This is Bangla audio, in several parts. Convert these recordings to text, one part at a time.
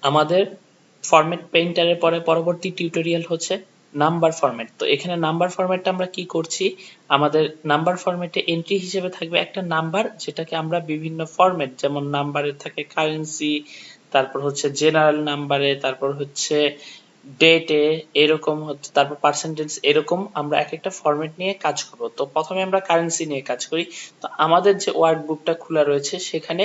আমাদের ফরম্যাট পেইন্টারের পরে পরবর্তী টিউটোরিয়াল হচ্ছে নাম্বার ফরম্যাট। তো এখানে নাম্বার ফরম্যাটটা আমরা কি করছি, আমাদের নাম্বার ফরম্যাটে এন্ট্রি হিসেবে থাকবে একটা নাম্বার, যেটাকে আমরা বিভিন্ন ফরম্যাট, যেমন নাম্বারে থাকে কারেন্সি, তারপর হচ্ছে জেনারেল নাম্বারে, তারপর হচ্ছে ডেটে, এরকম হচ্ছে, তারপর পার্সেন্টেজ, এরকম আমরা এক একটা ফরম্যাট নিয়ে কাজ করব। তো প্রথমে আমরা কারেন্সি নিয়ে কাজ করি। তো আমাদের যে ওয়ার্ড বুকটা খোলা রয়েছে সেখানে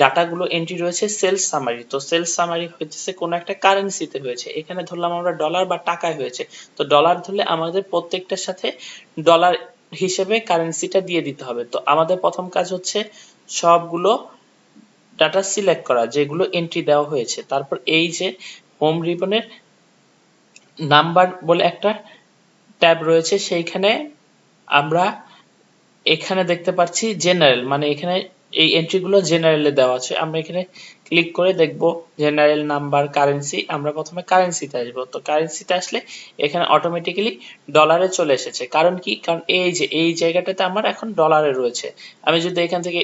ডাটাগুলো এন্ট্রি রয়েছে সেলস সামারি। তো সেলস সামারি হচ্ছে কোনো একটা কারেন্সিতে হয়েছে, এখানে ধরলাম আমরা ডলার বা টাকায় হয়েছে। তো ডলার ধরলে আমাদের প্রত্যেকটার সাথে ডলার হিসেবে কারেন্সিটা দিয়ে দিতে হবে। তো আমাদের প্রথম কাজ হচ্ছে সবগুলো ডাটা সিলেক্ট করা যেগুলো এন্ট্রি দেওয়া হয়েছে। তারপর এই যে হোম রিবনের নাম্বার বলে একটা ট্যাব রয়েছে, সেইখানে আমরা এখানে দেখতে পাচ্ছি জেনারেল, মানে এখানে এই এন্ট্রিগুলো জেনারেলে দেওয়া আছে। আমরা এখানে ক্লিক করে দেখব জেনারেল নাম্বার কারেন্সি। আমরা প্রথমে কারেন্সিতে আসবো। তো কারেন্সিতে আসলে এখানে অটোমেটিক্যালি ডলারে চলে এসেছে। কারণ কি, কারণ এই যে এই জায়গাটাতে আমার এখন ডলারে রয়েছে। আমি যদি এখান থেকে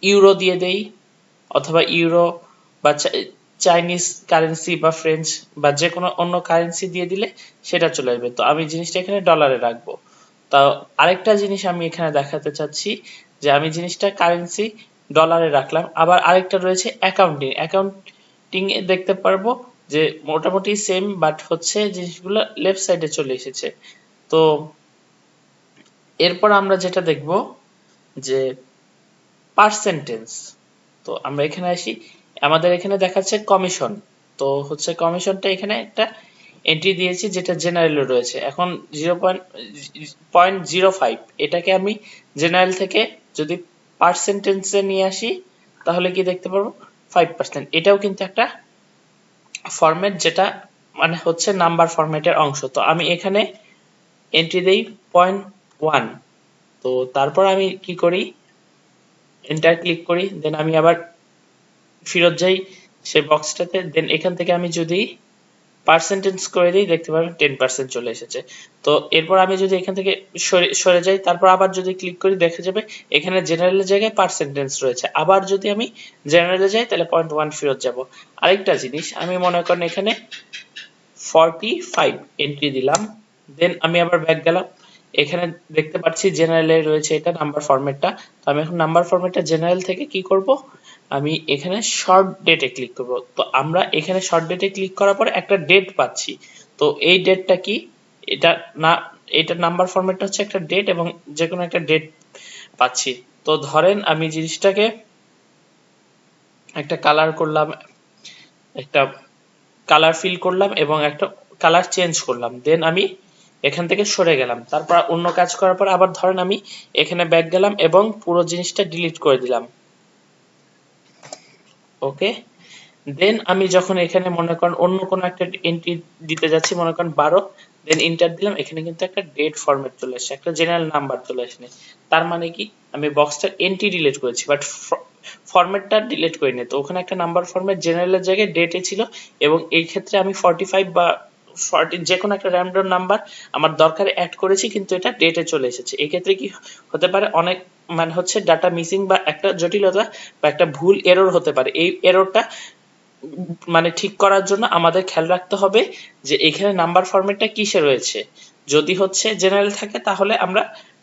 ইউরো দিয়ে দেই, অথবা ইউরো বা চাইনিজ কারেন্সি বা ফ্রেঞ্চ বা যে কোনো অন্য কারেন্সি দিয়ে দিলে সেটা চলে আসবে। তো আমি জিনিসটা এখানে ডলারে রাখবো। তা আরেকটা জিনিস আমি এখানে দেখাতে চাচ্ছি, যে আমি জিনিসটা কারেন্সি ডলারে রাখলাম। আবার আরেকটা রয়েছে অ্যাকাউন্টিং। অ্যাকাউন্টিং এ দেখতে পারবো যে মোটামুটি সেম, বাট হচ্ছে জিনিসগুলো লেফট সাইডে চলে এসেছে। তো এরপর আমরা যেটা দেখব যে পার্সেন্টেজ। তো আমরা এখানে আসি, আমাদের এখানে দেখাচ্ছে কমিশন। তো হচ্ছে কমিশনটা এখানে একটা এন্ট্রি দিয়েছি যেটা জেনারেলে রয়েছে। এখন 0.05, এটাকে আমি জেনারেল থেকে যদি পার্সেন্টেজে নিয়ে আসি তাহলে কি দেখতে পারবো 5%। এটাও কিন্তু একটা ফরম্যাট, যেটা মানে হচ্ছে নাম্বার ফরম্যাটের অংশ। তো আমি এখানে এন্ট্রি দেই 0.1। তো তারপর আমি কি করি, এন্টার ক্লিক করি, দেন আমি আবার ফেরত যাই সেই বক্সটাতে। দেন এখান থেকে আমি যদি পার্সেন্টেজ করে দিই দেখতে পাবেন 10% চলে এসেছে। তো এরপর আমি যদি এখান থেকে সরে যাই, তারপর আবার যদি ক্লিক করি দেখা যাবে এখানে জেনারেলের জায়গায় পার্সেন্টেজ রয়েছে। আবার যদি আমি জেনারেলে যাই তাহলে 0.1 ফেরত যাব। আরেকটা জিনিস, আমি মনে করেন এখানে 45 এন্ট্রি দিলাম, দেন আমি আবার ব্যাক গেলাম। এখানে দেখতে পাচ্ছি জেনারেলে রয়েছে এটা নাম্বার ফরম্যাটটা। তো আমি এখন নাম্বার ফরম্যাটটা জেনারেল থেকে কি করব, আমি এখানে শর্ট ডেটে ক্লিক করব। তো আমরা এখানে শর্ট ডেটে ক্লিক করার পরে একটা ডেট পাচ্ছি। তো এই ডেটটা কি, এটা না, এটা নাম্বার ফরম্যাটটা হচ্ছে একটা ডেট, এবং যে কোনো একটা ডেট পাচ্ছি। তো ধরেন আমি জিনিসটাকে একটা কালার করলাম, একটা কালার ফিল করলাম এবং একটা কালার চেঞ্জ করলাম, দেন আমি এখান থেকে সরে গেলাম। তারপর অন্য কাজ করার পর আবার ধরেন আমি এখানে ব্যাক গেলাম এবং পুরো জিনিসটা ডিলিট করে দিলাম। ওকে, দেন আমি যখন এখানে মনে করেন অন্য কোনো একটা এন্ট্রি দিতে যাচ্ছি, মনে করেন 12, দেন ইন্টার দিলাম, এখানে কিন্তু একটা ডেট ফরম্যাট চলে আসছে, একটা জেনারেল নাম্বার চলে আসেনি। তার মানে কি, আমি বক্সটার এন্ট্রি ডিলিট করেছি বাট ফরম্যাটটা ডিলিট করিনি। তো ওখানে একটা নাম্বার ফরম্যাট জেনারেলের জায়গায় ডেটে ছিল, এবং এই ক্ষেত্রে আমি 45 বা 40 যে কোনো একটা র্যান্ডম নাম্বার আমার দরকারে অ্যাড করেছি, কিন্তু এটা ডেটে চলে এসেছে। এই ক্ষেত্রে কি হতে পারে, অনেক মানে হচ্ছে ডাটা মিসিং বা একটা জটিলতা বা একটা ভুল এরর হতে পারে। এই এররটা মানে ঠিক করার জন্য আমাদের খেয়াল রাখতে হবে যে এখানে নাম্বার ফরম্যাটটা কিসে রয়েছে। যদি হচ্ছে জেনারেল থাকে তাহলে আমরা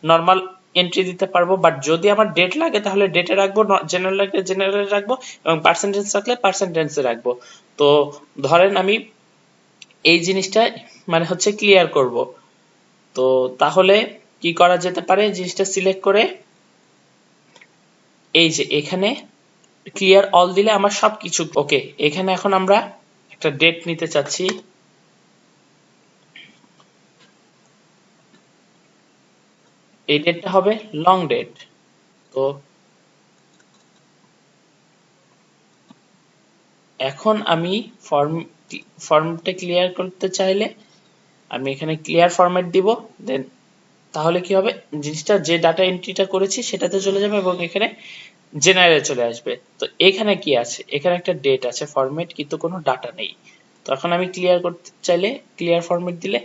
নর্মাল এন্ট্রি দিতে পারবো, বাট যদি আমার ডেট লাগে তাহলে ডেটে রাখবো, জেনারেল লাগলে জেনারেল রাখবো, এবং পার্সেন্টেজ রাখলে পার্সেন্টেজে রাখবো। তো ধরেন আমি এই জিনিসটা মানে হচ্ছে ক্লিয়ার করব। তো তাহলে কি করা যেতে পারে, জিনিসটা সিলেক্ট করে এই যে এখানে ক্লিয়ার অল দিলে আমার সবকিছু ওকে। এখানে এখন আমরা একটা ডেট নিতে চাচ্ছি, এই ডেটটা হবে লং ডেট। তো এখন আমি ফর্মটা ক্লিয়ার করতে চাইলে আমি এখানে ক্লিয়ার ফরম্যাট দিব, দেন তাহলে কি হবে, জিনিসটা যে ডাটা এন্ট্রিটা করেছি সেটাতে চলে যাবে এবং এখানে জেনারেলে চলে আসবে। তো এখানে কি আছে, এখানে একটা ডেট আছে ফরম্যাট, কিন্তু কোনো ডাটা নেই। তো এখন আমি ক্লিয়ার করতে চাইলে ক্লিয়ার ফরম্যাট দিলে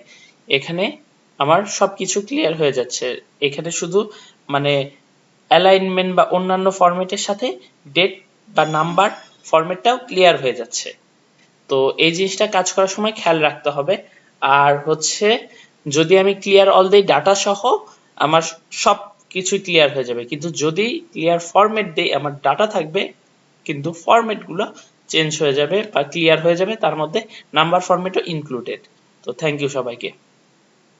এখানে আমার সবকিছু ক্লিয়ার হয়ে যাচ্ছে। এখানে শুধু মানে অ্যালাইনমেন্ট বা অন্যান্য ফরম্যাটের সাথে ডেট বা নাম্বার ফরম্যাটটাও ক্লিয়ার হয়ে যাচ্ছে। তো এই জিনিসটা কাজ করার সময় খেয়াল রাখতে হবে। আর হচ্ছে যদি আমি ক্লিয়ার অল দেই ডাটা সহ আমার সব কিছুই ক্লিয়ার হয়ে যাবে, কিন্তু যদি ক্লিয়ার ফরম্যাট দেই আমার ডাটা থাকবে কিন্তু ফরম্যাট গুলো চেঞ্জ হয়ে যাবে বা ক্লিয়ার হয়ে যাবে, তার মধ্যে নাম্বার ফরম্যাটও ইনক্লুডেড। তো থ্যাংক ইউ সবাইকে।